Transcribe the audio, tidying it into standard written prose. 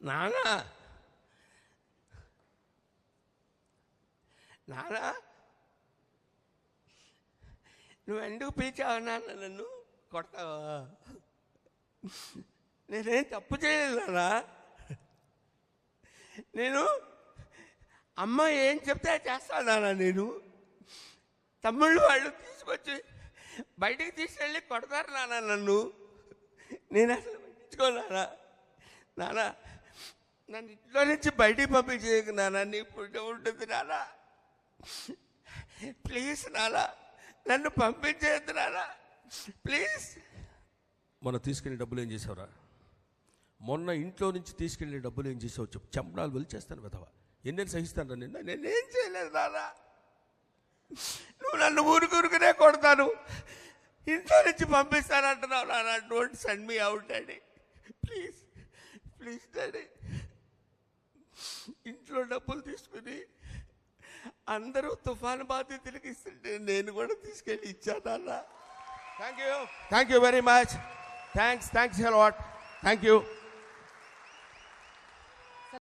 నానా నానా నువ్వు ఎందుకు పిలిచావు నాన్న? నన్ను కొడతావా? నేనేం తప్పు చేయలేదా? నేను అమ్మ ఏం చెప్తే చేస్తానా? నేను తమ్ముళ్ళు వాళ్ళు తీసుకొచ్చి బయటికి తీసుకెళ్ళి కొడతారు నాన్న నన్ను. నేను అసలు పట్టించుకోనానా? నాన్న నన్ను ఇంట్లో నుంచి బయటికి పంపించేయకు నాన్న, నీ పుణ్యం ఉంటుంది నాన్న. ప్లీజ్ నాన్న, నన్ను పంపించేయద్దు నాన్న, ప్లీజ్. మొన్న తీసుకెళ్ళే డబ్బులు ఏం చేసావురా? మొన్న ఇంట్లో నుంచి తీసుకెళ్ళే డబ్బులు ఏం చేసావు చెప్పు. చెంపడాలు వెలిచేస్తాను విధవ. ఎన్నెన్ని సహిస్తాను నిన్న? నేనేం చేయలేదు నాన్న. నువ్వు నన్ను ఊరుకునే కొడతాను, ఇంట్లో నుంచి పంపిస్తానంటున్నావు నాన్న. Don't send me out daddy, please please daddy. ఇంట్లో డబ్బులు తీసుకుని అందరూ తుఫాను బాధితులకి ఇస్తుంటే నేను కూడా తీసుకెళ్ళి ఇచ్చాను. Thank you very much. Thanks a lot. Thank you.